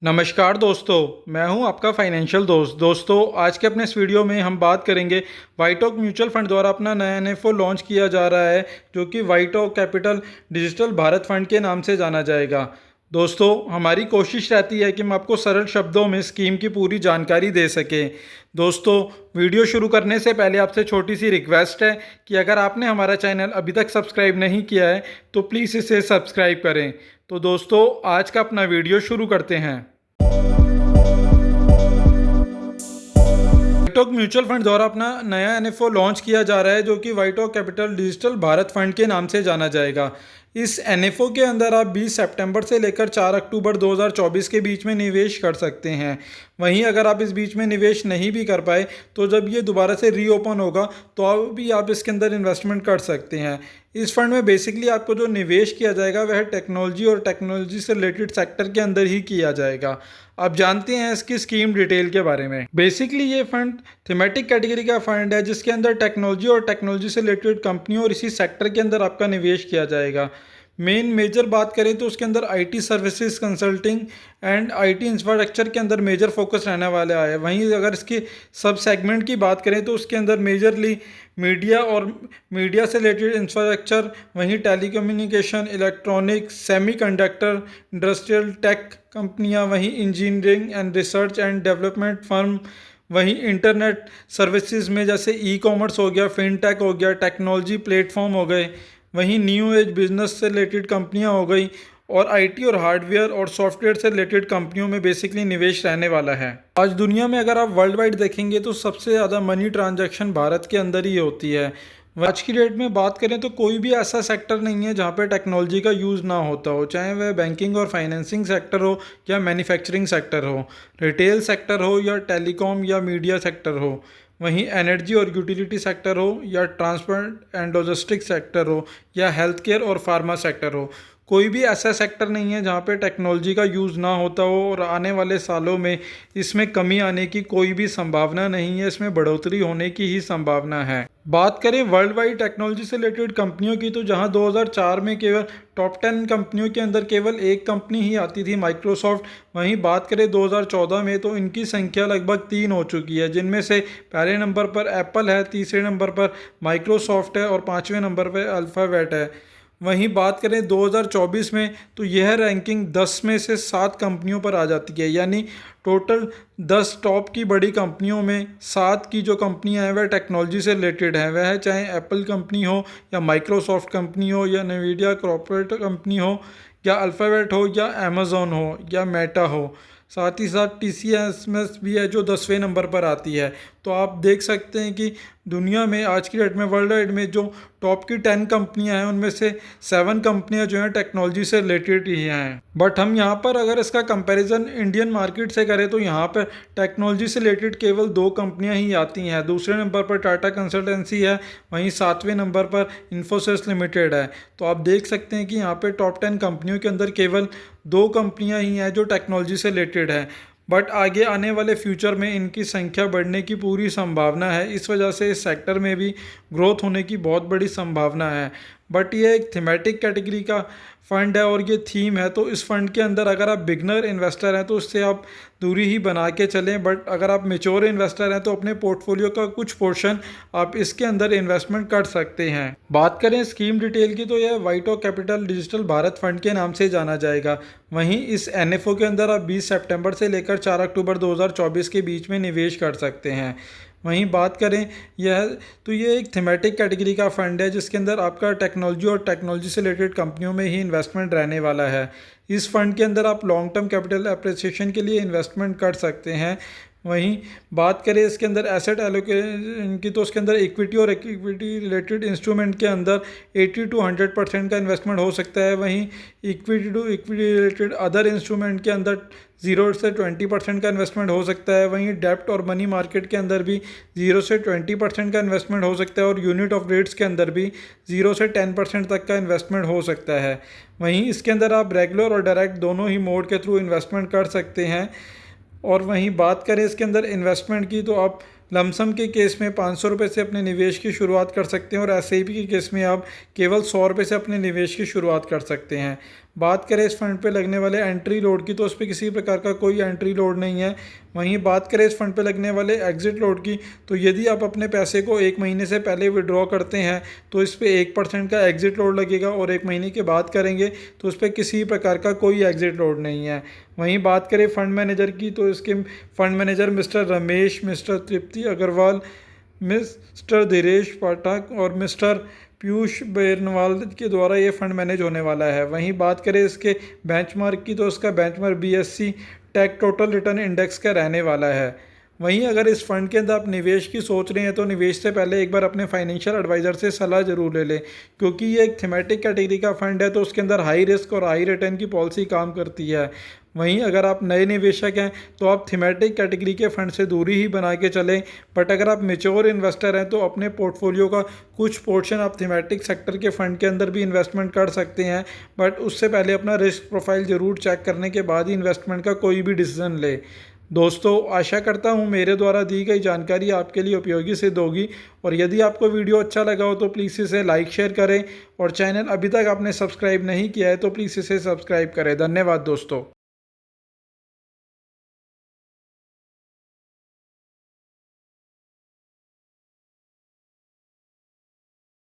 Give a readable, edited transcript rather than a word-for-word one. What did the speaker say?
नमस्कार दोस्तों, मैं हूं आपका फाइनेंशियल दोस्त। दोस्तों, आज के अपने इस वीडियो में हम बात करेंगे वाइटॉक म्यूचुअल फंड द्वारा अपना नया एनएफओ लॉन्च किया जा रहा है, जो कि वाइटॉक कैपिटल डिजिटल भारत फंड के नाम से जाना जाएगा। दोस्तों, हमारी कोशिश रहती है कि हम आपको सरल शब्दों में स्कीम की पूरी जानकारी दे सकें। दोस्तों, वीडियो शुरू करने से पहले आपसे छोटी सी रिक्वेस्ट है कि अगर आपने हमारा चैनल अभी तक सब्सक्राइब नहीं किया है तो प्लीज़ इसे सब्सक्राइब करें। तो दोस्तों, आज का अपना वीडियो शुरू करते हैं। वाइटॉक म्यूचुअल फंड द्वारा अपना नया एनएफओ लॉन्च किया जा रहा है, जो कि वाइटॉक कैपिटल डिजिटल भारत फंड के नाम से जाना जाएगा। इस एनएफओ के अंदर आप 20 सितंबर से लेकर 4 अक्टूबर 2024 के बीच में निवेश कर सकते हैं। वहीं अगर आप इस बीच में निवेश नहीं भी कर पाए तो जब ये दोबारा से रीओपन होगा तो भी आप इसके अंदर इन्वेस्टमेंट कर सकते हैं। इस फंड में बेसिकली आपको जो निवेश किया जाएगा वह टेक्नोलॉजी और टेक्नोलॉजी से रिलेटेड सेक्टर के अंदर ही किया जाएगा। आप जानते हैं इसकी स्कीम डिटेल के बारे में। बेसिकली ये फंड थीमेटिक कैटेगरी का फंड है, जिसके अंदर टेक्नोलॉजी और टेक्नोलॉजी से रिलेटेड कंपनियों और इसी सेक्टर के अंदर आपका निवेश किया जाएगा। मेजर बात करें तो उसके अंदर IT services, consulting and IT infrastructure के अंदर मेजर फोकस रहने वाला है। वहीं अगर इसके सब सेगमेंट की बात करें तो उसके अंदर मेजरली मीडिया और मीडिया से रिलेटेड इंफ्रास्ट्रक्चर, वहीं telecommunication, electronics, semiconductor, industrial tech कंपनियां, वहीं engineering and research and development firm, वहीं इंटरनेट सर्विसेज में जैसे ई कॉमर्स हो गया, फिनटेक हो गया, टेक्नोलॉजी प्लेटफॉर्म हो गए, वहीं न्यू एज बिजनेस से रिलेटेड कंपनियां हो गई, और आईटी और हार्डवेयर और सॉफ्टवेयर से रिलेटेड कंपनियों में बेसिकली निवेश रहने वाला है। आज दुनिया में अगर आप वर्ल्ड वाइड देखेंगे तो सबसे ज़्यादा मनी ट्रांजैक्शन भारत के अंदर ही होती है। आज की डेट में बात करें तो कोई भी ऐसा सेक्टर नहीं है जहाँ पे टेक्नोलॉजी का यूज़ ना होता हो, चाहे वह बैंकिंग और फाइनेंसिंग सेक्टर हो या मैन्युफैक्चरिंग सेक्टर हो, रिटेल सेक्टर हो या टेलीकॉम या मीडिया सेक्टर हो, वहीं एनर्जी और यूटिलिटी सेक्टर हो या ट्रांसपोर्ट एंड लॉजिस्टिक्स सेक्टर हो या हेल्थ केयर और फार्मा सेक्टर हो। कोई भी ऐसा सेक्टर नहीं है जहाँ पे टेक्नोलॉजी का यूज़ ना होता हो, और आने वाले सालों में इसमें कमी आने की कोई भी संभावना नहीं है, इसमें बढ़ोतरी होने की ही संभावना है। बात करें वर्ल्ड वाइड टेक्नोलॉजी से रिलेटेड कंपनियों की, तो जहां 2004 में केवल टॉप 10 कंपनियों के अंदर केवल एक कंपनी ही आती थी, माइक्रोसॉफ्ट। वहीं बात करें 2014 में तो इनकी संख्या लगभग 3 हो चुकी है, जिनमें से पहले नंबर पर एप्पल है, तीसरे नंबर पर माइक्रोसॉफ्ट है और पाँचवें नंबर पर अल्फ़ाबेट है। वहीं बात करें 2024 में तो यह रैंकिंग 10 में से 7 कंपनियों पर आ जाती है, यानी टोटल 10 टॉप की बड़ी कंपनियों में 7 की जो कंपनियां हैं वह टेक्नोलॉजी से रिलेटेड हैं। वह चाहे एप्पल कंपनी हो या माइक्रोसॉफ्ट कंपनी हो या नवीडिया कॉर्पोरेट कंपनी हो या अल्फ़ाबेट हो या अमेज़ॉन हो या मेटा हो। साथ ही साथ TCS भी है जो 10वें नंबर पर आती है। तो आप देख सकते हैं कि दुनिया में आज की डेट में वर्ल्ड वाइड में जो टॉप की 10 कंपनियां हैं उनमें से 7 कंपनियां जो हैं टेक्नोलॉजी से रिलेटेड ही हैं। बट हम यहाँ पर अगर इसका कंपैरिजन इंडियन मार्केट से करें तो यहाँ पर टेक्नोलॉजी से रिलेटेड केवल 2 कंपनियां ही आती हैं। दूसरे नंबर पर टाटा कंसल्टेंसी है, वहीं 7वें नंबर पर इन्फोसिस लिमिटेड है। तो आप देख सकते हैं कि यहाँ पर टॉप 10 कंपनियों के अंदर केवल 2 कंपनियां ही हैं जो टेक्नोलॉजी से रिलेटेड है। बट आगे आने वाले फ्यूचर में इनकी संख्या बढ़ने की पूरी संभावना है। इस वजह से इस सेक्टर में भी ग्रोथ होने की बहुत बड़ी संभावना है। बट ये एक थीमेटिक कैटेगरी का फ़ंड है और ये थीम है, तो इस फंड के अंदर अगर आप बिगनर इन्वेस्टर हैं तो उससे आप दूरी ही बना के चलें। बट अगर आप मेच्योर इन्वेस्टर हैं तो अपने पोर्टफोलियो का कुछ पोर्शन आप इसके अंदर इन्वेस्टमेंट कर सकते हैं। बात करें स्कीम डिटेल की तो यह वाइटॉक कैपिटल डिजिटल भारत फंड के नाम से जाना जाएगा। वहीं इस एनएफओ के अंदर आप 20 सितंबर से लेकर 4 अक्टूबर 2024 के बीच में निवेश कर सकते हैं। वहीं बात करें ये एक थीमेटिक कैटेगरी का फंड है, जिसके अंदर आपका टेक्नोलॉजी और टेक्नोलॉजी से रिलेटेड कंपनियों में ही इन्वेस्टमेंट रहने वाला है। इस फंड के अंदर आप लॉन्ग टर्म कैपिटल एप्रिसिएशन के लिए इन्वेस्टमेंट कर सकते हैं। वहीं बात करें इसके अंदर एसेट एलोकेशन की तो उसके अंदर इक्विटी और इक्विटी रिलेटेड इंस्ट्रूमेंट के अंदर 80 to 100% का इन्वेस्टमेंट हो सकता है। वहीं equity to equity related other instrument के अंदर 0 से 20% का इन्वेस्टमेंट हो सकता है। वहीं डेप्ट और मनी मार्केट के अंदर भी 0 से 20% का इन्वेस्टमेंट हो सकता है, और यूनिट ऑफ रेट्स के अंदर भी 0 से 10% तक का इन्वेस्टमेंट हो सकता है। वहीं इसके अंदर आप रेगुलर और डायरेक्ट दोनों ही मोड के थ्रू इन्वेस्टमेंट कर सकते हैं। और वहीं बात करें इसके अंदर इन्वेस्टमेंट की तो आप लमसम के केस में 500 रुपये से अपने निवेश की शुरुआत कर सकते हैं, और SIP के केस में आप केवल 100 रुपये से अपने निवेश की शुरुआत कर सकते हैं। बात करें इस फंड पे लगने वाले एंट्री लोड की, तो उस पर किसी प्रकार का कोई एंट्री लोड नहीं है। वहीं बात करें इस फंड पे लगने वाले एग्जिट लोड की, तो यदि आप अपने पैसे को 1 महीने से पहले विड्रॉ करते हैं तो इस पर 1% का एग्जिट लोड लगेगा, और 1 महीने के बाद करेंगे तो उस पर किसी प्रकार का कोई एग्जिट लोड नहीं है। वहीं बात करें फंड मैनेजर की, तो इसके fund manager mister Ramesh, mister Tripti Agrawal, mister Dhiresh Pathak और मिस्टर पीयूष बेरनवाल के द्वारा ये फंड मैनेज होने वाला है। वहीं बात करें इसके बेंचमार्क की, तो इसका benchmark BSE tech total return index का रहने वाला है। वहीं अगर इस फंड के अंदर आप निवेश की सोच रहे हैं तो निवेश से पहले एक बार अपने फाइनेंशियल एडवाइज़र से सलाह जरूर ले लें, क्योंकि ये एक थीमेटिक कैटेगरी का फंड है, तो उसके अंदर हाई रिस्क और हाई रिटर्न की पॉलिसी काम करती है। वहीं अगर आप नए निवेशक हैं तो आप थीमेटिक कैटेगरी के फंड से दूरी ही बना के चलें, बट अगर आप मेच्योर इन्वेस्टर हैं तो अपने पोर्टफोलियो का कुछ पोर्शन आप थीमेटिक सेक्टर के फंड के अंदर भी इन्वेस्टमेंट कर सकते हैं, बट उससे पहले अपना रिस्क प्रोफाइल ज़रूर चेक करने के बाद ही इन्वेस्टमेंट का कोई भी डिसीजन ले। दोस्तों, आशा करता हूँ मेरे द्वारा दी गई जानकारी आपके लिए उपयोगी सिद्ध होगी, और यदि आपको वीडियो अच्छा लगा हो तो प्लीज़ इसे लाइक शेयर करें, और चैनल अभी तक आपने सब्सक्राइब नहीं किया है तो प्लीज़ इसे सब्सक्राइब करें। धन्यवाद दोस्तों।